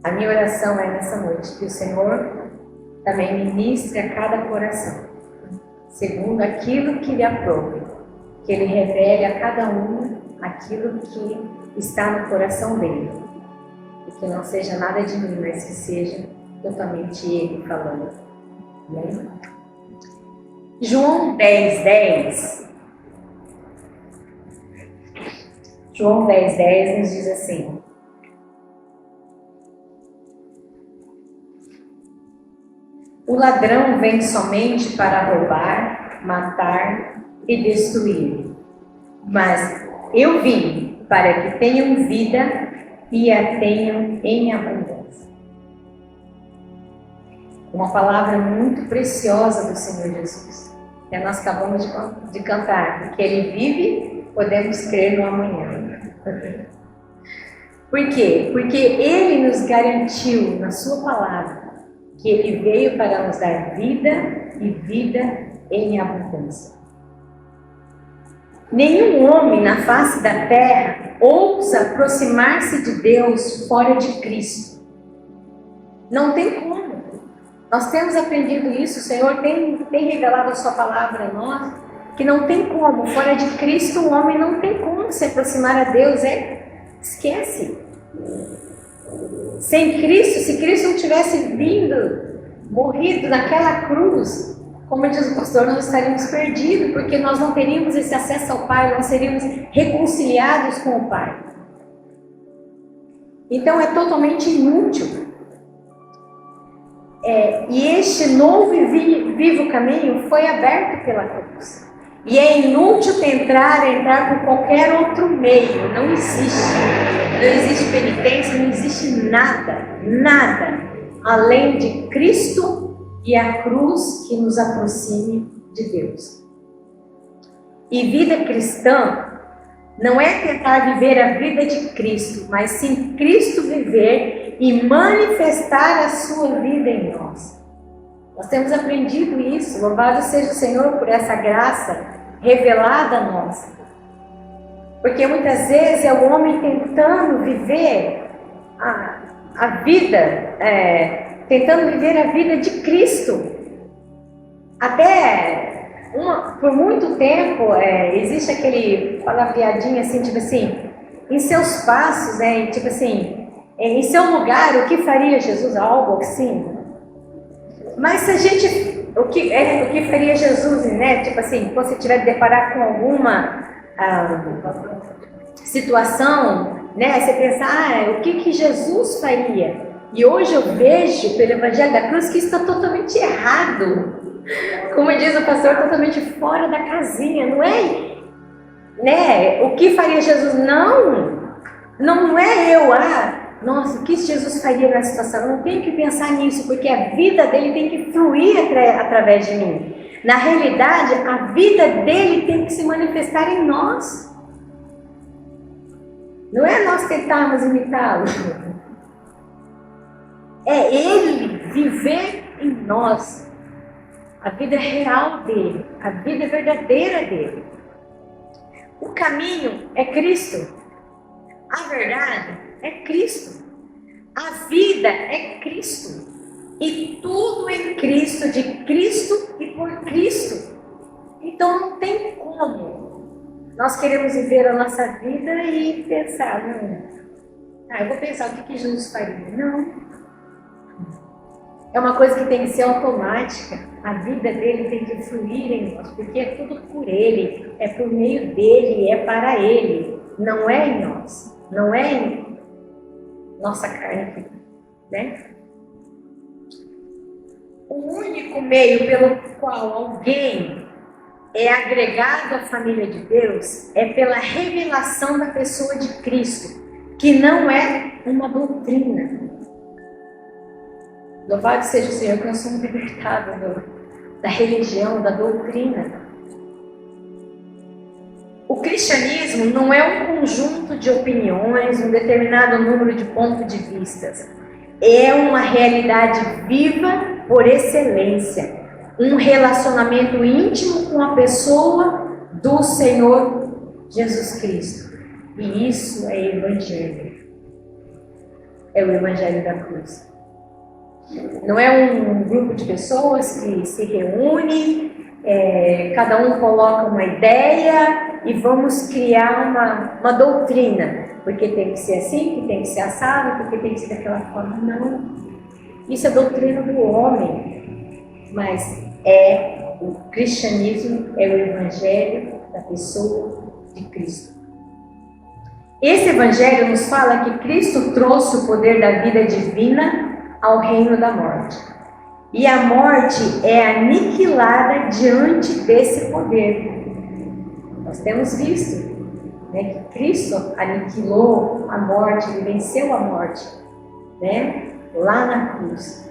A minha oração é nessa noite que o Senhor também ministre a cada coração, segundo aquilo que lhe aprove, que Ele revele a cada um aquilo que está no coração dele, e que não seja nada de mim, mas que seja totalmente Ele falando. Amém? João 10:10. João 10:10 nos diz assim: o ladrão vem somente para roubar, matar e destruir. Mas eu vim para que tenham vida e a tenham em abundância. Uma palavra muito preciosa do Senhor Jesus, que nós acabamos de cantar, que Ele vive, podemos crer no amanhã. Por quê? Porque Ele nos garantiu na sua palavra que Ele veio para nos dar vida e vida em abundância. Nenhum homem na face da terra ousa aproximar-se de Deus fora de Cristo. Não tem como. Nós temos aprendido isso, o Senhor tem revelado a sua palavra a nós, que não tem como. Fora de Cristo o homem não tem como se aproximar a Deus. Esquece. Sem Cristo, se Cristo não tivesse vindo, morrido naquela cruz, como diz o pastor, nós estaríamos perdidos, porque nós não teríamos esse acesso ao Pai, nós seríamos reconciliados com o Pai. Então é totalmente inútil. E este novo e vivo caminho foi aberto pela cruz. E é inútil entrar por qualquer outro meio. Não existe penitência, não existe nada além de Cristo e a cruz que nos aproxime de Deus. E vida cristã não é tentar viver a vida de Cristo, mas sim Cristo viver e manifestar a sua vida em nós. Nós temos aprendido isso. Louvado seja o Senhor por essa graça revelada a nós. Porque muitas vezes é o homem tentando viver a vida, tentando viver a vida de Cristo. Por muito tempo existe aquele palavreadinho assim, tipo assim, em seus passos, tipo assim, em seu lugar, o que faria Jesus? Algo assim. Mas se a gente, o que faria Jesus, né? Tipo assim, quando você tiver de deparar com alguma situação, né? Você pensa, o que Jesus faria? E hoje eu vejo pelo Evangelho da Cruz que isso está totalmente errado. Como diz o pastor, totalmente fora da casinha, não é? Né? O que faria Jesus? Não é eu, nossa, o que Jesus faria nessa situação? Eu não tenho que pensar nisso, porque a vida dele tem que fluir através de mim. Na realidade, a vida dele tem que se manifestar em nós. Não é nós tentarmos imitá-lo. É ele viver em nós. A vida real dele, a vida verdadeira dele. O caminho é Cristo. A verdade é Cristo. A vida é Cristo. E tudo em Cristo, de Cristo e por Cristo. Então não tem como nós queremos viver a nossa vida e pensar, eu vou pensar o que Jesus faria. Não. É uma coisa que tem que ser automática. A vida dele tem que fluir em nós, porque é tudo por ele, é por meio dele, é para ele. Não é em nós, não é em nossa carne, né? O único meio pelo qual alguém é agregado à família de Deus é pela revelação da pessoa de Cristo, que não é uma doutrina. Louvado seja o Senhor que nós somos libertados da religião, da doutrina. O cristianismo não é um conjunto de opiniões, um determinado número de pontos de vista. É uma realidade viva por excelência. Um relacionamento íntimo com a pessoa do Senhor Jesus Cristo. E isso é Evangelho. é o Evangelho da cruz. Não é um grupo de pessoas que se reúne, cada um coloca uma ideia e vamos criar uma doutrina, porque tem que ser assim, que tem que ser assado, porque tem que ser daquela forma. Não. Isso é doutrina do homem, mas o cristianismo é o Evangelho da pessoa de Cristo. Esse Evangelho nos fala que Cristo trouxe o poder da vida divina ao reino da morte. E a morte é aniquilada diante desse poder. Nós temos visto, né, que Cristo aniquilou a morte, ele venceu a morte, né, lá na cruz.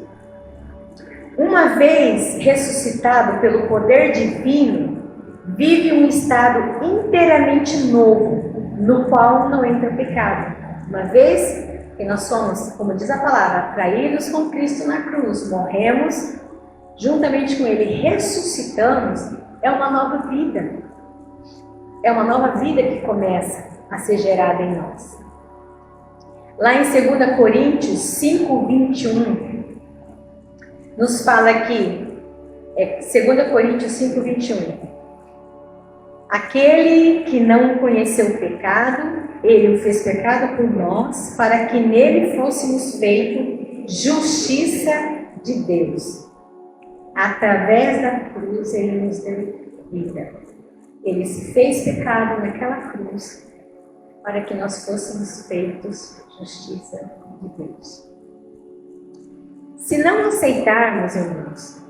Uma vez ressuscitado pelo poder divino, vive um estado inteiramente novo, no qual não entra pecado. Uma vez que nós somos, como diz a palavra, atraídos com Cristo na cruz, morremos, juntamente com Ele ressuscitamos, é uma nova vida. É uma nova vida que começa a ser gerada em nós. Lá em 2 Coríntios 5, 21, nos fala aqui, 2 Coríntios 5, 21. Aquele que não conheceu o pecado, ele o fez pecado por nós, para que nele fôssemos feitos justiça de Deus. Através da cruz, ele nos deu vida. Ele se fez pecado naquela cruz, para que nós fôssemos feitos justiça de Deus. Se não aceitarmos, irmãos,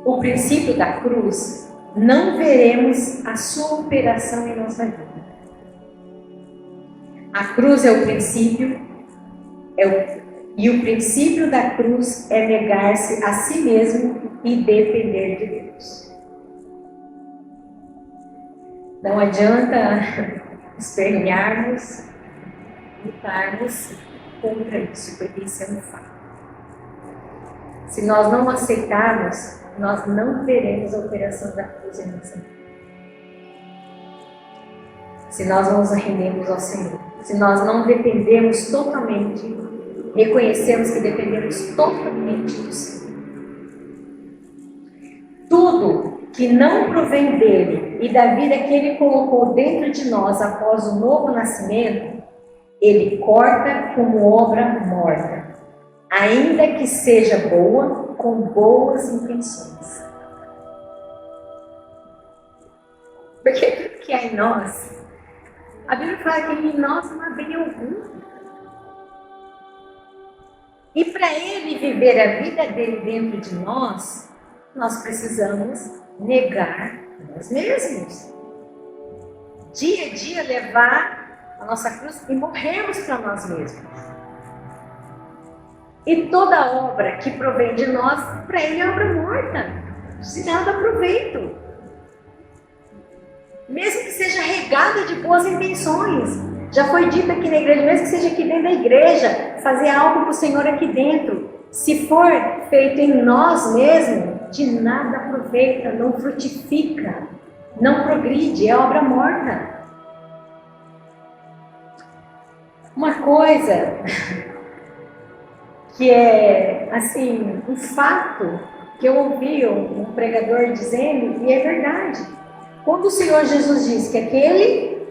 o princípio da cruz, não veremos a sua operação em nossa vida. A cruz é o princípio, e o princípio da cruz é negar-se a si mesmo e depender de Deus. Não adianta espernearmos, lutarmos contra isso, porque isso é um fato. Se nós não aceitarmos, nós não veremos a operação da cruz em nossa vida. Se nós não nos arrendemos ao Senhor, se nós não dependemos totalmente, reconhecemos que dependemos totalmente do Senhor. Tudo que não provém dele e da vida que ele colocou dentro de nós após o novo nascimento, ele corta como obra morta, ainda que seja boa, com boas intenções. Porque tudo que é em nós, a Bíblia fala que em nós não há bem algum. E para ele viver a vida dele dentro de nós, nós precisamos negar nós mesmos. Dia a dia levar a nossa cruz e morrermos para nós mesmos. E toda obra que provém de nós, para ele é obra morta, de nada proveito. Mesmo que seja regada de boas intenções. Já foi dito aqui na igreja, mesmo que seja aqui dentro da igreja, fazer algo para o Senhor aqui dentro. Se for feito em nós mesmos, de nada aproveita, não frutifica, não progride, é obra morta. Uma coisa que é, assim, um fato que eu ouvi um pregador dizendo, e é verdade. Quando o Senhor Jesus diz que aquele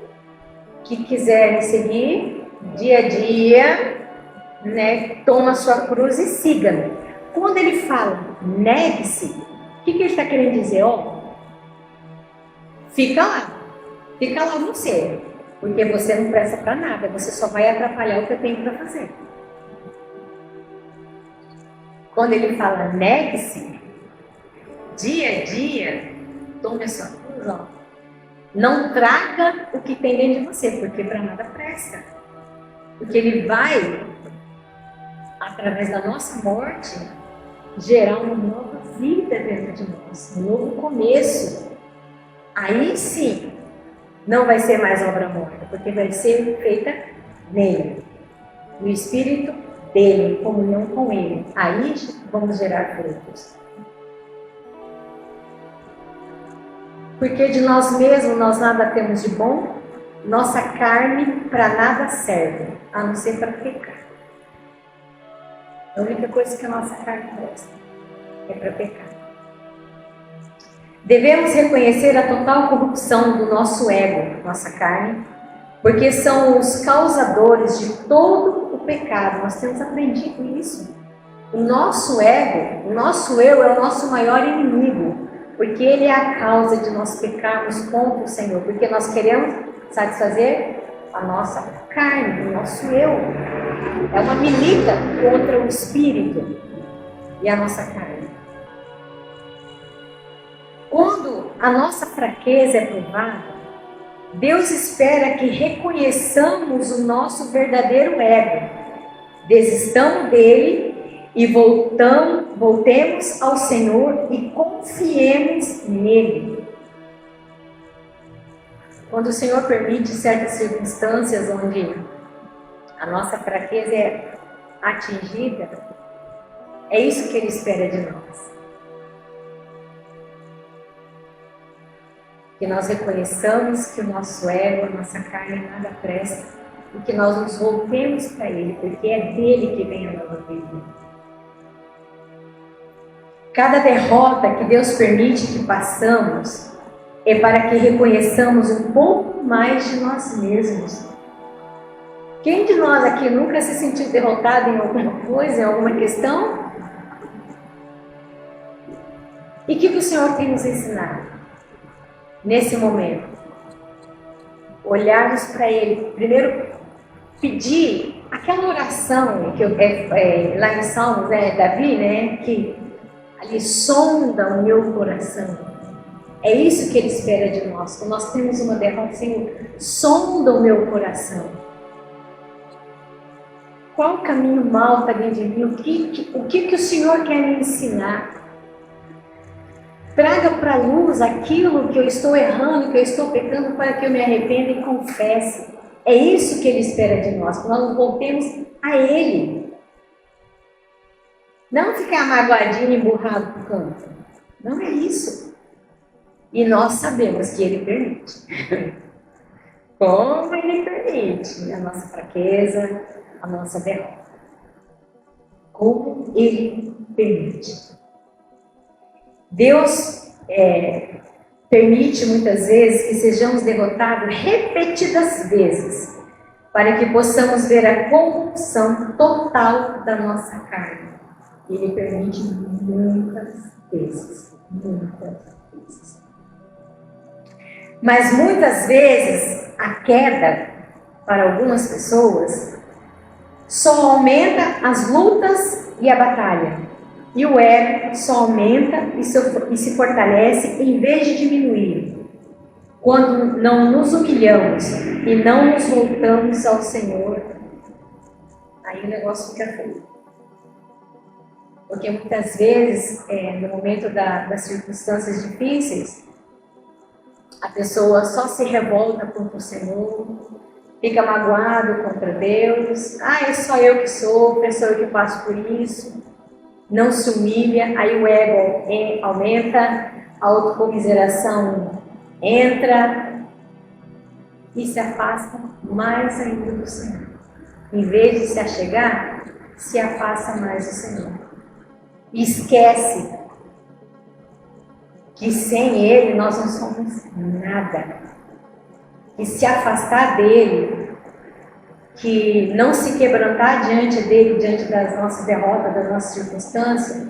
que quiser me seguir, dia a dia, né, toma a sua cruz e siga-me. Quando ele fala, negue-se, o que ele está querendo dizer? Fica lá você, porque você não presta para nada, você só vai atrapalhar o que eu tenho para fazer. Quando ele fala, negue-se, dia a dia, tome a sua cruz, não traga o que tem dentro de você, porque para nada presta. Porque ele vai, através da nossa morte, gerar uma nova vida dentro de nós, um novo começo. Aí sim, não vai ser mais obra morta, porque vai ser feita nele, no Espírito dele, em comunhão com ele. Aí vamos gerar frutos. Porque de nós mesmos nós nada temos de bom, nossa carne para nada serve, a não ser para pecar. A única coisa que a nossa carne presta é para pecar. Devemos reconhecer a total corrupção do nosso ego, nossa carne, porque são os causadores de todo o pecado. Nós temos aprendido isso. O nosso ego, o nosso eu é o nosso maior inimigo, porque ele é a causa de nós pecarmos contra o Senhor, porque nós queremos satisfazer a nossa carne, o nosso eu. É uma milita contra o espírito e a nossa carne. Quando a nossa fraqueza é provada, Deus espera que reconheçamos o nosso verdadeiro ego, desistamos dele e voltemos ao Senhor e confiemos nele. Quando o Senhor permite certas circunstâncias onde a nossa fraqueza é atingida, é isso que Ele espera de nós. Que nós reconheçamos que o nosso ego, a nossa carne nada presta e que nós nos voltemos para Ele, porque é dele que vem a nova vida. Cada derrota que Deus permite que passamos é para que reconheçamos um pouco mais de nós mesmos. Quem de nós aqui nunca se sentiu derrotado em alguma coisa, em alguma questão? E o que o Senhor tem nos ensinado? Nesse momento, olharmos para Ele, primeiro pedir aquela oração que lá em Salmos, Davi, que ali sonda o meu coração. É isso que Ele espera de nós. Quando nós temos uma derrota, Senhor, sonda o meu coração. Qual o caminho mau está dentro de mim? O que o Senhor quer me ensinar? Traga para a luz aquilo que eu estou errando, que eu estou pecando, para que eu me arrependa e confesse. É isso que Ele espera de nós, que nós voltemos a Ele. Não ficar magoadinho e emburrado por canto. Não é isso. E nós sabemos que Ele permite. Como Ele permite a nossa fraqueza, a nossa derrota. Como Ele permite. Deus permite muitas vezes que sejamos derrotados repetidas vezes, para que possamos ver a corrupção total da nossa carne. Ele permite muitas vezes, Mas muitas vezes a queda, para algumas pessoas, só aumenta as lutas e a batalha. E o ego só aumenta e se fortalece em vez de diminuir. Quando não nos humilhamos e não nos voltamos ao Senhor, aí o negócio fica feio. Porque muitas vezes, no momento das circunstâncias difíceis, a pessoa só se revolta contra o Senhor, fica magoado contra Deus. É só eu que sofro, é só eu que passo por isso. Não se humilha, aí o ego aumenta, a autocomiseração entra e se afasta mais ainda do Senhor. Em vez de se achegar, se afasta mais do Senhor. E esquece que sem Ele nós não somos nada. E se afastar dEle, que não se quebrantar diante dele, diante das nossas derrotas, das nossas circunstâncias,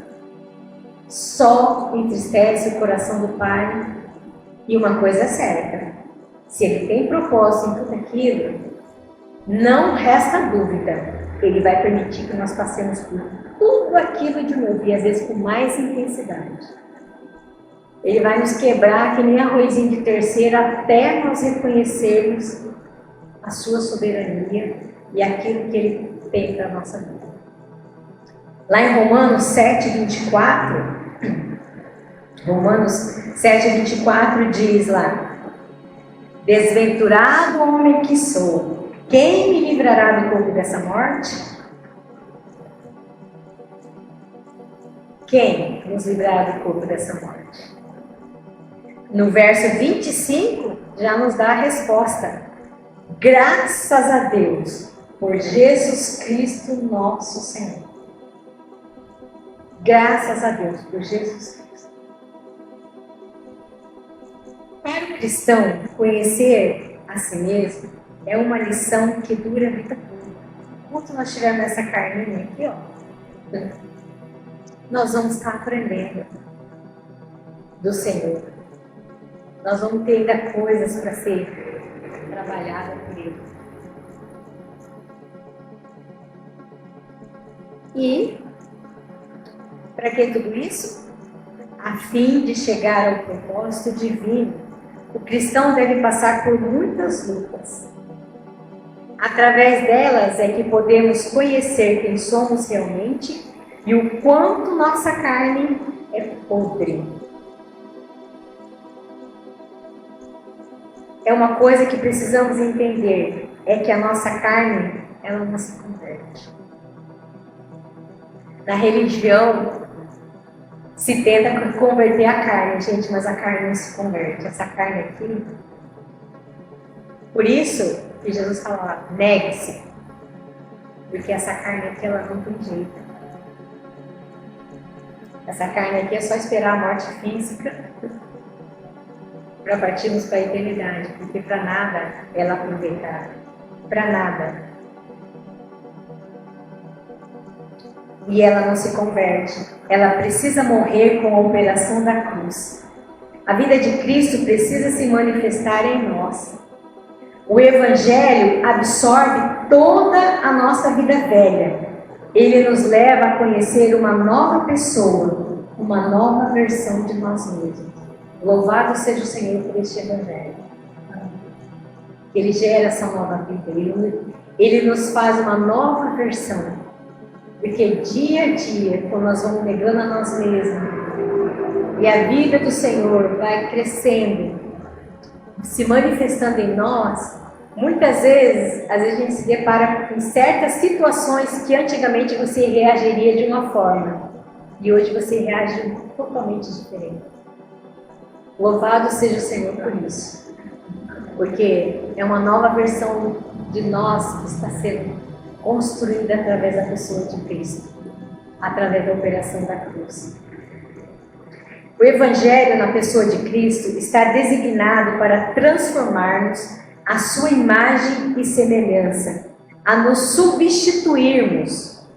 só entristece o coração do Pai. E uma coisa é certa, se Ele tem propósito em tudo aquilo, não resta dúvida, Ele vai permitir que nós passemos por tudo aquilo de novo, e às vezes com mais intensidade. Ele vai nos quebrar que nem arrozinho de terceira, até nós reconhecermos a sua soberania e aquilo que Ele tem para a nossa vida. Lá em Romanos 7:24, Romanos 7:24 diz lá: desventurado homem que sou, quem me livrará do corpo dessa morte? Quem nos livrará do corpo dessa morte? No verso 25 já nos dá a resposta. Graças a Deus por Jesus Cristo nosso Senhor. Graças a Deus por Jesus Cristo. Para o cristão, conhecer a si mesmo é uma lição que dura a vida toda. Enquanto nós tivermos essa carninha aqui, ó, nós vamos estar aprendendo do Senhor. Nós vamos ter ainda coisas para ser trabalhadas por Ele. E, para que tudo isso? A fim de chegar ao propósito divino, o cristão deve passar por muitas lutas. Através delas é que podemos conhecer quem somos realmente e o quanto nossa carne é podre. É uma coisa que precisamos entender, é que a nossa carne, ela não se converte. Na religião, se tenta converter a carne, gente, mas a carne não se converte. Essa carne aqui. Por isso que Jesus fala, negue-se. Porque essa carne aqui, ela não tem jeito. Essa carne aqui é só esperar a morte física para partirmos para a eternidade. Porque para nada ela aproveitar. Para nada. E ela não se converte. Ela precisa morrer com a operação da cruz. A vida de Cristo precisa se manifestar em nós. O Evangelho absorve toda a nossa vida velha. Ele nos leva a conhecer uma nova pessoa, uma nova versão de nós mesmos. Louvado seja o Senhor por este Evangelho. Ele gera essa nova vida. Ele nos faz uma nova versão. Porque dia a dia, quando nós vamos negando a nós mesmos, e a vida do Senhor vai crescendo, se manifestando em nós, muitas vezes, às vezes a gente se depara em certas situações que antigamente você reagiria de uma forma, e hoje você reage totalmente diferente. Louvado seja o Senhor por isso, porque é uma nova versão de nós que está sendo construída através da pessoa de Cristo, através da operação da cruz. O Evangelho na pessoa de Cristo está designado para transformar-nos à sua imagem e semelhança, a nos substituirmos.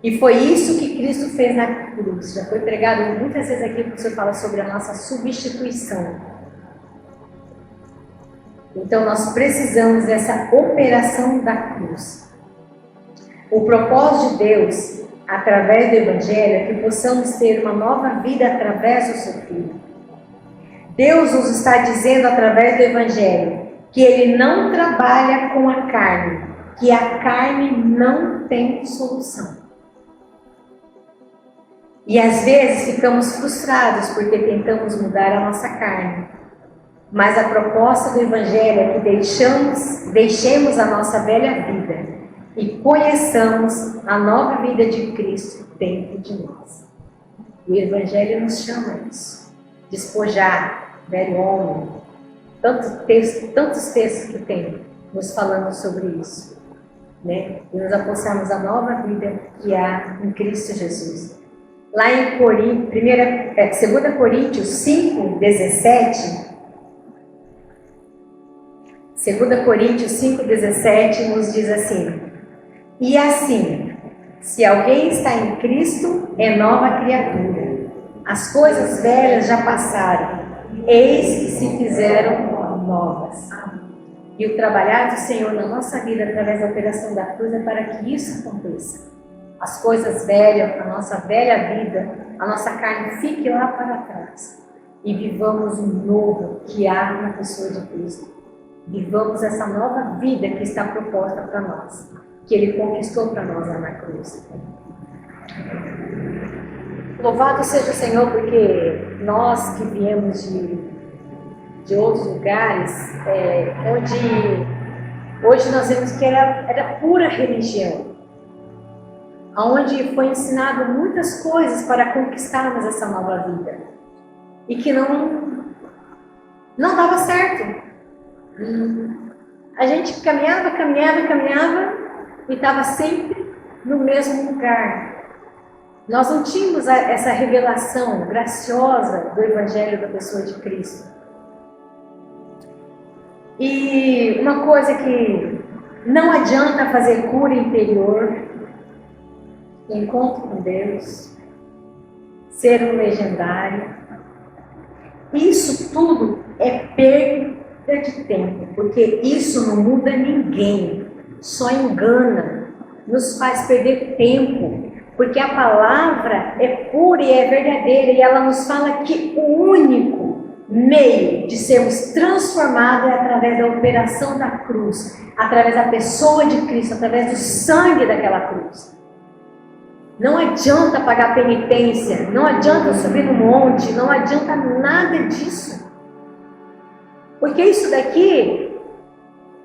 E foi isso que Cristo fez na cruz. Já foi pregado muitas vezes aqui que o Senhor fala sobre a nossa substituição. Então nós precisamos dessa operação da cruz. O propósito de Deus, através do Evangelho, é que possamos ter uma nova vida através do seu Filho. Deus nos está dizendo através do Evangelho que Ele não trabalha com a carne, que a carne não tem solução. E às vezes ficamos frustrados porque tentamos mudar a nossa carne. Mas a proposta do Evangelho é que deixemos a nossa velha vida e conheçamos a nova vida de Cristo dentro de nós. O Evangelho nos chama a isso. Despojar, velho homem. Tantos textos que tem nos falando sobre isso. Né? E nos apossarmos a nova vida que há em Cristo Jesus. Lá em 2 Coríntios 5, 17... 2 Coríntios 5, 17 nos diz assim: e assim, se alguém está em Cristo, é nova criatura. As coisas velhas já passaram, eis que se fizeram novas. E o trabalhar do Senhor na nossa vida, através da operação da cruz, é para que isso aconteça. As coisas velhas, a nossa velha vida, a nossa carne fique lá para trás. E vivamos o novo que há na pessoa de Cristo. Vivamos essa nova vida que está proposta para nós, que Ele conquistou para nós lá na cruz. Louvado seja o Senhor, porque nós que viemos de outros lugares, onde hoje nós vemos que era pura religião, onde foi ensinado muitas coisas para conquistarmos essa nova vida, e que não dava certo. A gente caminhava e estava sempre no mesmo lugar. Nós não tínhamos essa revelação graciosa do Evangelho da pessoa de Cristo. E uma coisa que não adianta fazer cura interior, encontro com Deus, ser um legendário, isso tudo é perda de tempo, porque isso não muda ninguém, só engana, nos faz perder tempo, porque a palavra é pura e é verdadeira, e ela nos fala que o único meio de sermos transformados é através da operação da cruz, através da pessoa de Cristo, através do sangue daquela cruz. Não adianta pagar penitência, não adianta subir no monte, não adianta nada disso. Porque isso daqui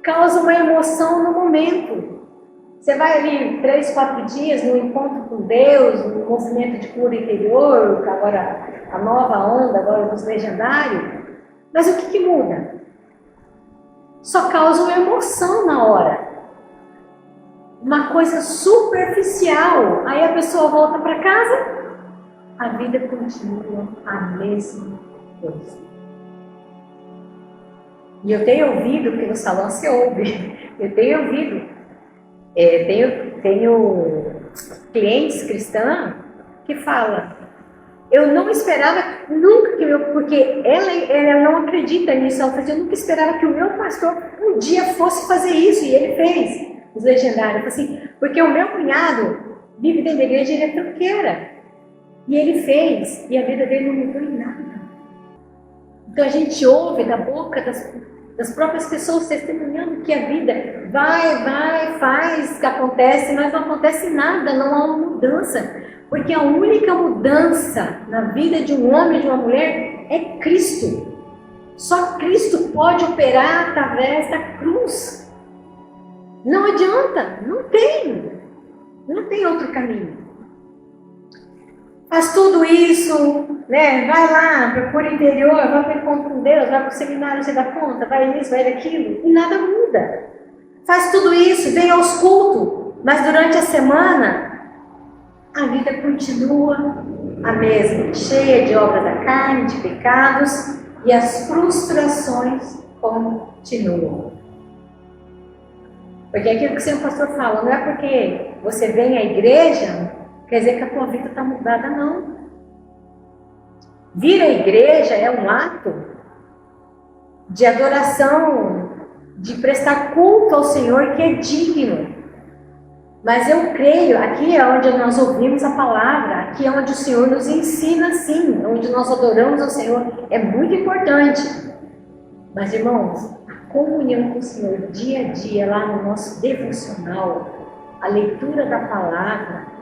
causa uma emoção no momento. Você vai ali 3, 4 dias no encontro com Deus, no movimento de cura interior, agora a nova onda agora dos legendários, mas o que muda? Só causa uma emoção na hora. Uma coisa superficial. Aí a pessoa volta para casa, a vida continua a mesma coisa. E eu tenho ouvido, porque no salão se ouve, eu tenho ouvido, tenho clientes cristãs que falam, eu não esperava nunca que porque ela não acredita nisso, ela fala, eu nunca esperava que o meu pastor um dia fosse fazer isso, e ele fez, os legendários, assim, porque o meu cunhado vive dentro da igreja e ele é tranqueira, e ele fez, e a vida dele não mudou em nada. Então a gente ouve da boca das próprias pessoas testemunhando que a vida vai, faz, acontece, mas não acontece nada, não há uma mudança. Porque a única mudança na vida de um homem e de uma mulher é Cristo. Só Cristo pode operar através da cruz. Não adianta, não tem outro caminho. Faz tudo isso, né? Vai lá, procura interior, vai para o encontro com Deus, vai para o seminário, você dá conta, vai nisso, vai naquilo, e nada muda. Faz tudo isso, vem aos cultos, mas durante a semana a vida continua a mesma, cheia de obras da carne, de pecados, e as frustrações continuam. Porque aquilo que o seu pastor fala, não é porque você vem à igreja, quer dizer que a tua vida está mudada, não. Vir à igreja é um ato de adoração, de prestar culto ao Senhor que é digno. Mas eu creio, aqui é onde nós ouvimos a palavra, aqui é onde o Senhor nos ensina, sim, onde nós adoramos ao Senhor, é muito importante. Mas, irmãos, a comunhão com o Senhor, dia a dia, lá no nosso devocional, a leitura da palavra,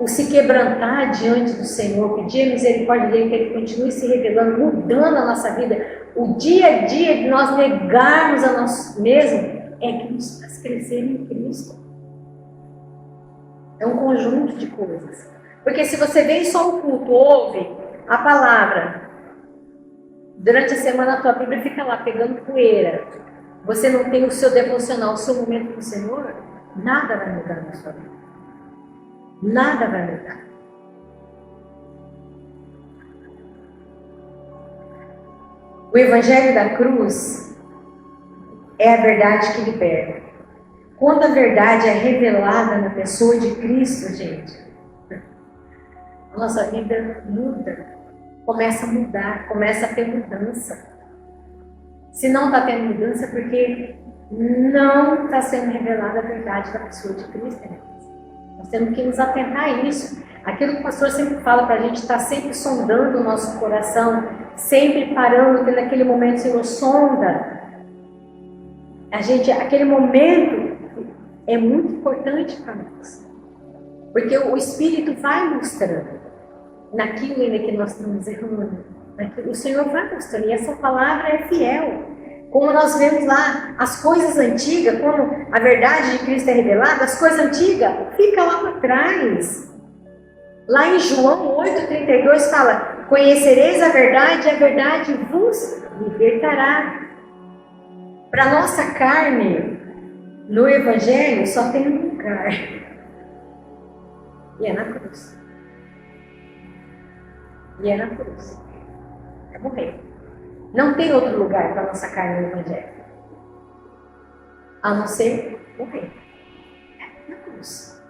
o se quebrantar diante do Senhor, pedir a misericórdia dele, que ele continue se revelando, mudando a nossa vida, o dia a dia de nós negarmos a nós mesmos, é que nos faz crescer em Cristo. É um conjunto de coisas. Porque se você vem só o culto, ouve a palavra, durante a semana a tua Bíblia fica lá pegando poeira, você não tem o seu devocional, o seu momento com o Senhor, nada vai mudar na sua vida. Nada vai mudar. O Evangelho da Cruz é a verdade que liberta. Quando a verdade é revelada na pessoa de Cristo, gente, a nossa vida muda, começa a mudar, começa a ter mudança. Se não está tendo mudança, é porque não está sendo revelada a verdade da pessoa de Cristo, né? Nós temos que nos atentar a isso. Aquilo que o pastor sempre fala para a gente, estar sempre sondando o nosso coração, sempre parando, tendo aquele momento, Senhor, sonda. Aquele momento é muito importante para nós. Porque o Espírito vai mostrando naquilo ainda que nós estamos errando. O Senhor vai mostrando, e essa palavra é fiel. Como nós vemos lá, as coisas antigas, quando a verdade de Cristo é revelada, as coisas antigas ficam lá para trás. Lá em João 8,32 fala, conhecereis a verdade vos libertará. Para nossa carne, no Evangelho, só tem um lugar. E é na cruz. E é na cruz. É morrer. Não tem outro lugar para nossa carne no Evangelho. A não ser morrer. É na cruz.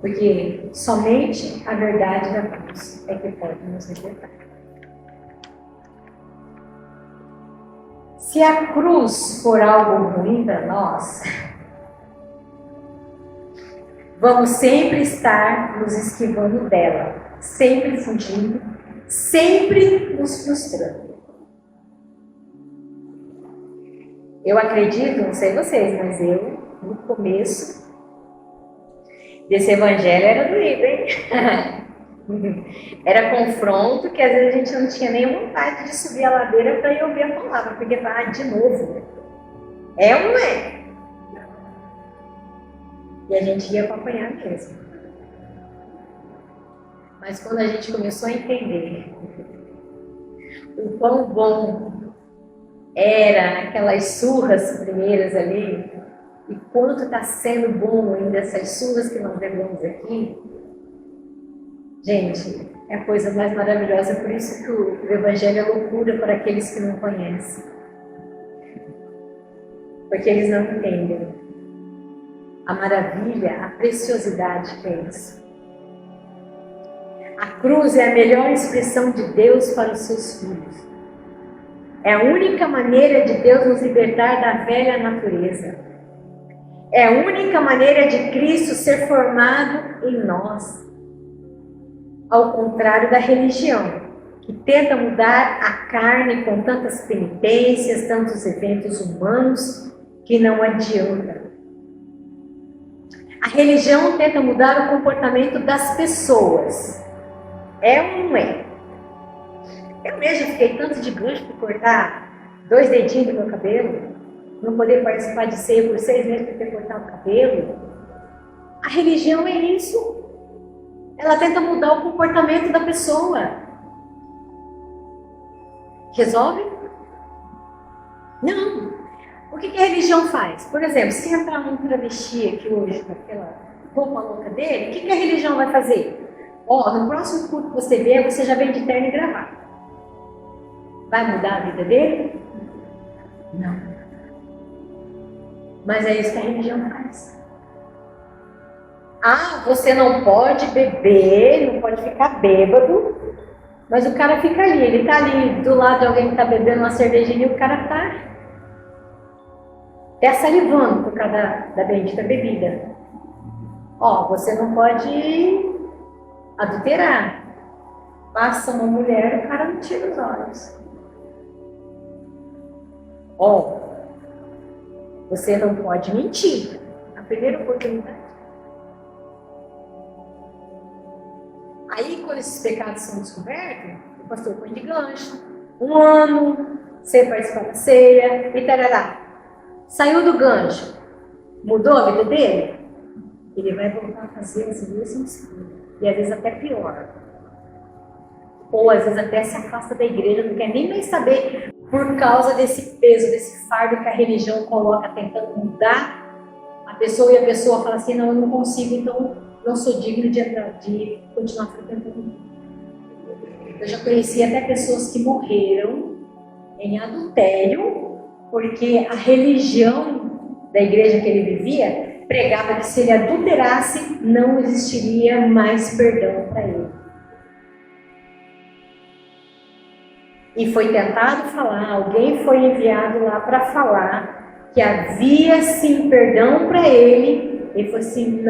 Porque somente a verdade da cruz é que pode nos libertar. Se a cruz for algo ruim para nós, vamos sempre estar nos esquivando dela, sempre fugindo, sempre nos frustrando. Eu acredito, não sei vocês, mas eu, no começo desse evangelho, era doído, hein? Era confronto que às vezes a gente não tinha nem vontade de subir a ladeira para ir ouvir a palavra, porque de novo. É ou não é? E a gente ia acompanhar mesmo. Mas quando a gente começou a entender o quão bom era aquelas surras primeiras ali, e quanto está sendo bom ainda essas surras que nós levamos aqui, gente, é a coisa mais maravilhosa. Por isso que o Evangelho é loucura para aqueles que não conhecem. Porque eles não entendem a maravilha, a preciosidade que é isso. A cruz é a melhor expressão de Deus para os seus filhos. É a única maneira de Deus nos libertar da velha natureza. É a única maneira de Cristo ser formado em nós. Ao contrário da religião, que tenta mudar a carne com tantas penitências, tantos eventos humanos, que não adianta. A religião tenta mudar o comportamento das pessoas. É ou não é? Eu mesmo fiquei tanto de gancho para cortar 2 dedinhos do meu cabelo, não poder participar de ceia por 6 meses para ter cortado o cabelo. A religião é isso. Ela tenta mudar o comportamento da pessoa. Resolve? Não. O que a religião faz? Por exemplo, se entrar um travesti aqui hoje com aquela roupa louca dele, o que a religião vai fazer? No próximo culto que você vê, você já vem de terno e gravata. Vai mudar a vida dele? Não. Mas é isso que a religião faz. Você não pode beber, não pode ficar bêbado, mas o cara fica ali, ele está ali do lado de alguém que está bebendo uma cervejinha e o cara está até salivando por causa da bendita bebida. Você não pode adulterar. Passa uma mulher, o cara não tira os olhos. Você não pode mentir. A primeira oportunidade. Aí, quando esses pecados são descobertos, o pastor põe de gancho. 1 ano, sem participar da ceia, e tarará. Saiu do gancho. Mudou a vida dele? Ele vai voltar a fazer as mesmas coisas. E às vezes até pior. Ou às vezes até se afasta da igreja, não quer nem mais saber, por causa desse peso, desse fardo que a religião coloca, tentando mudar a pessoa, e a pessoa fala assim: não, eu não consigo, então não sou digno de continuar frequentando. Eu já conheci até pessoas que morreram em adultério, porque a religião da igreja que ele vivia pregava que se ele adulterasse, não existiria mais perdão para ele. E foi tentado falar, alguém foi enviado lá para falar que havia sim perdão para ele. Ele falou assim: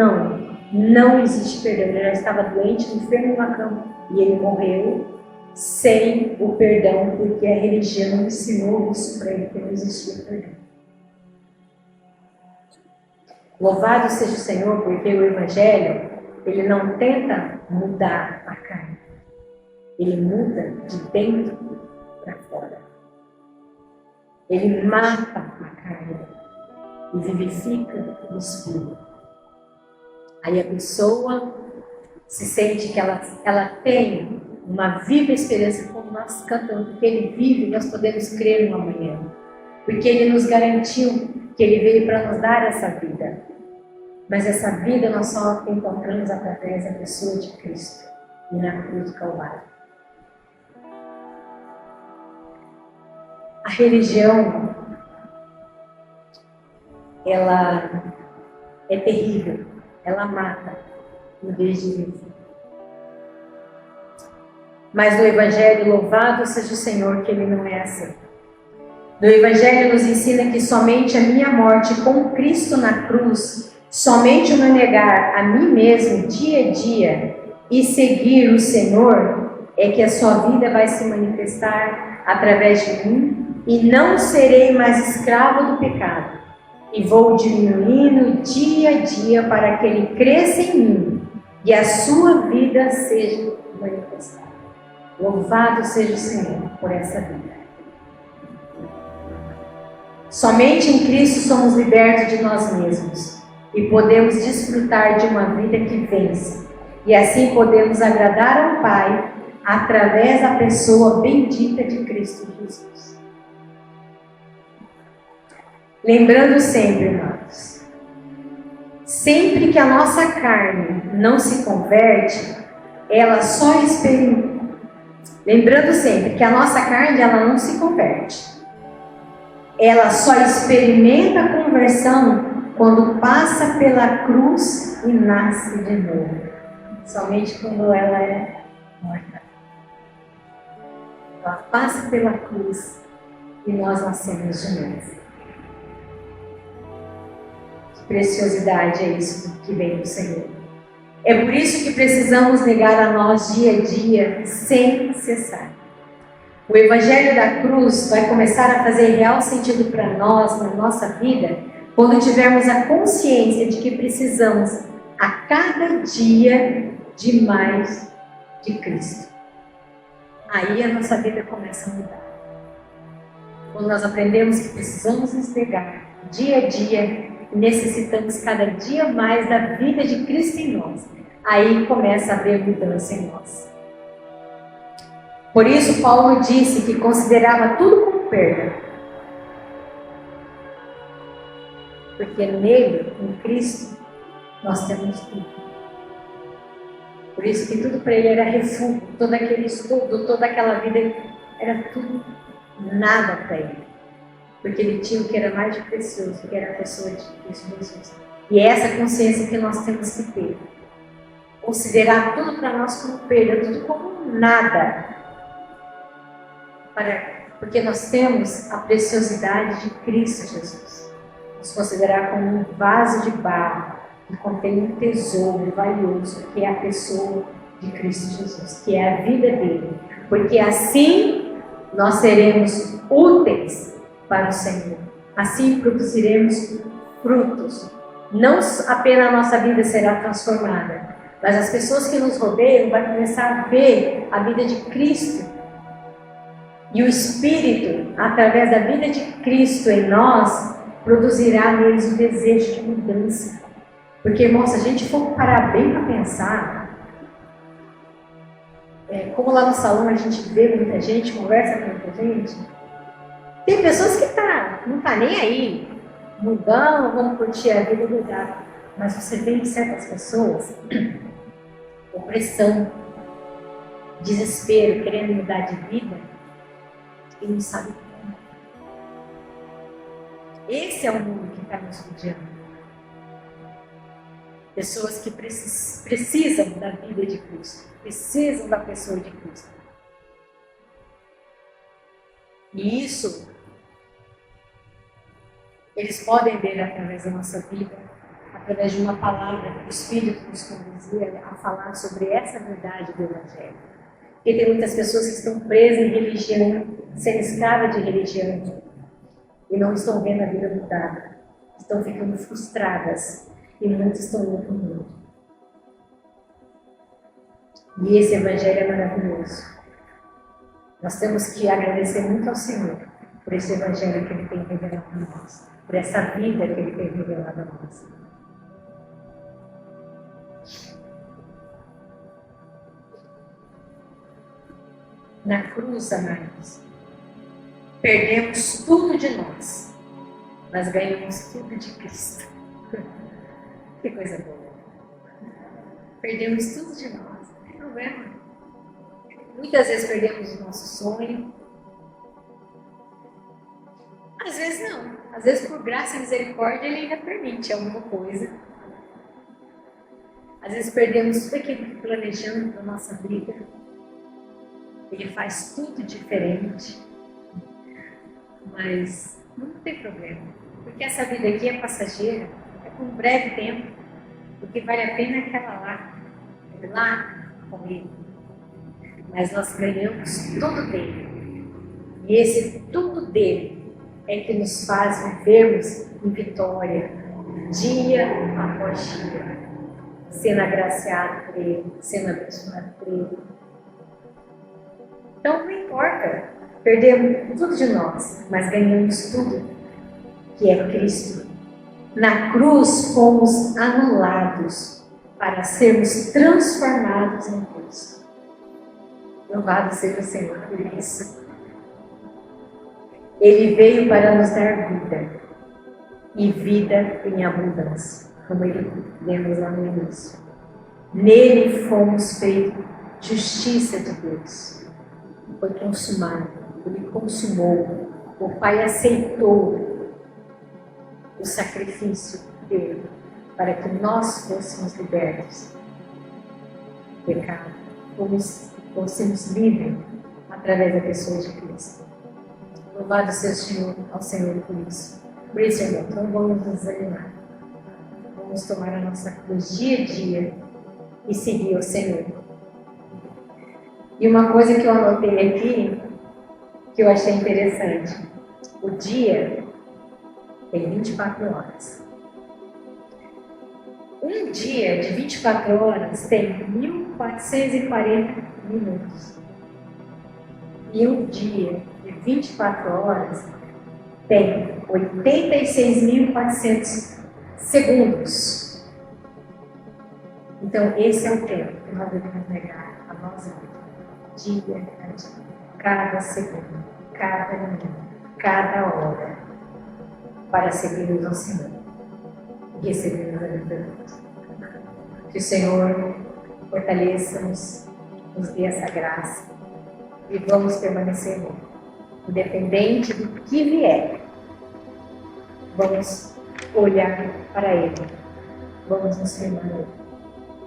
não existe perdão. Ele já estava doente, enfermo numa cama, e ele morreu sem o perdão, porque a religião ensinou isso para ele, que não existia perdão. Louvado seja o Senhor, porque o Evangelho, ele não tenta mudar a carne, ele muda de dentro para fora. Ele mata a carne e vivifica o espírito. Aí a pessoa se sente que ela tem uma viva esperança, como nós cantamos, porque ele vive, nós podemos crer no amanhã. Porque ele nos garantiu que ele veio para nos dar essa vida. Mas essa vida nós só encontramos através da pessoa de Cristo. e na cruz do Calvário. A religião, ela é terrível, ela mata em vez de viver. Mas no Evangelho, louvado seja o Senhor, que ele não é assim. No Evangelho nos ensina que somente a minha morte com Cristo na cruz, somente o meu negar a mim mesmo dia a dia e seguir o Senhor, é que a sua vida vai se manifestar através de mim e não serei mais escravo do pecado. E vou diminuindo dia a dia para que ele cresça em mim e a sua vida seja manifestada. Louvado seja o Senhor por essa vida. Somente em Cristo somos libertos de nós mesmos e podemos desfrutar de uma vida que vence. E assim podemos agradar ao Pai através da pessoa bendita de Cristo Jesus. Lembrando sempre, irmãos, sempre que a nossa carne não se converte, ela só experimenta. Lembrando sempre que a nossa carne ela não se converte. Ela só experimenta a conversão quando passa pela cruz e nasce de novo. Somente quando ela é morta. Ela passa pela cruz e nós nascemos de novo. Que preciosidade é isso que vem do Senhor. É por isso que precisamos negar a nós dia a dia, sem cessar. O Evangelho da Cruz vai começar a fazer real sentido para nós, na nossa vida, quando tivermos a consciência de que precisamos, a cada dia, de mais de Cristo. Aí a nossa vida começa a mudar. Quando nós aprendemos que precisamos nos negar, dia a dia, necessitamos cada dia mais da vida de Cristo em nós. Aí começa a haver mudança em nós. Por isso Paulo disse que considerava tudo como perda. Porque nele, em Cristo, nós temos tudo. Por isso que tudo para ele era refúgio, todo aquele estudo, toda aquela vida, era tudo nada para ele. Porque ele tinha o que era mais de precioso, que era a pessoa de Cristo Jesus. E é essa consciência que nós temos que ter. Considerar tudo para nós como perda, tudo como nada. Porque nós temos a preciosidade de Cristo Jesus. Nos considerar como um vaso de barro que contém um tesouro valioso, que é a pessoa de Cristo Jesus, que é a vida dele. Porque assim nós seremos úteis para o Senhor. Assim produziremos frutos. Não apenas a nossa vida será transformada, mas as pessoas que nos rodeiam vão começar a ver a vida de Cristo. E o Espírito, através da vida de Cristo em nós, produzirá neles o desejo de mudança. Porque, irmãos, se a gente for parar bem para pensar, como lá no salão a gente vê muita gente, conversa com muita gente, tem pessoas que não tá nem aí, mudando, vamos curtir a vida do lugar. Mas você vê em certas pessoas opressão, desespero, querendo mudar de vida, e não sabe como. Esse é o mundo que está nos rodeando. Pessoas que precisam da vida de Cristo, precisam da pessoa de Cristo. E isso eles podem ver através da nossa vida, através de uma palavra que o Espírito nos conduzia a falar sobre essa verdade do Evangelho. Porque tem muitas pessoas que estão presas em religião, sendo escravas de religião, e não estão vendo a vida mudada. Estão ficando frustradas, e muitos estão indo para o mundo. E esse Evangelho é maravilhoso. Nós temos que agradecer muito ao Senhor por esse Evangelho que Ele tem revelado a nós, por essa vida que Ele tem revelado a nós. Na cruz, amados, perdemos tudo de nós, mas ganhamos tudo de Cristo. Que coisa boa. Perdemos tudo de nós, não tem problema. Muitas vezes perdemos o nosso sonho. Às vezes não. Às vezes, por graça e misericórdia, Ele ainda permite alguma coisa. Às vezes perdemos tudo aquilo que planejamos para a nossa vida. Ele faz tudo diferente. Mas não tem problema. Porque essa vida aqui é passageira. É por um breve tempo. O que vale a pena é aquela lá. É lá com Ele. Mas nós ganhamos tudo dele. E esse tudo dele é que nos faz vivermos em vitória, dia após dia, sendo agraciado por Ele, sendo abençoado por Ele. Então não importa, perdemos tudo de nós, mas ganhamos tudo, que é Cristo. Na cruz fomos anulados para sermos transformados em Cristo. Louvado seja o Senhor por isso. Ele veio para nos dar vida, e vida em abundância, como ele lemos lá no início. Nele fomos feitos justiça de Deus. Foi consumado, ele consumou, o Pai aceitou o sacrifício dele, para que nós fôssemos libertos do pecado, fôssemos livres através da pessoa de Cristo. Louvado seja o Senhor, ao Senhor por isso. Por isso, irmão, não vamos nos desanimar. Vamos tomar a nossa cruz dia a dia e seguir o Senhor. E uma coisa que eu anotei aqui, que eu achei interessante. O dia tem 24 horas. Um dia de 24 horas tem 1440 minutos. E um dia de 24 horas tem 86.400 segundos. Então, esse é o tempo que nós devemos negar a nós mesmos, dia a dia, cada segundo, cada minuto, cada hora, para seguirmos ao Senhor e recebermos a vida de Deus. Que o Senhor fortaleça-nos, nos dê essa graça e vamos permanecer nele, independente do que vier. Vamos olhar para Ele, vamos nos firmar nele,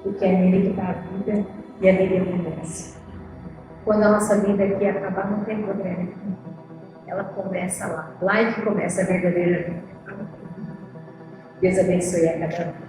porque é nele que está a vida e é nele a abundância. Quando a nossa vida aqui acabar, não tem problema. Ela começa lá. Lá é que começa a verdadeira vida. Deus abençoe a cada um.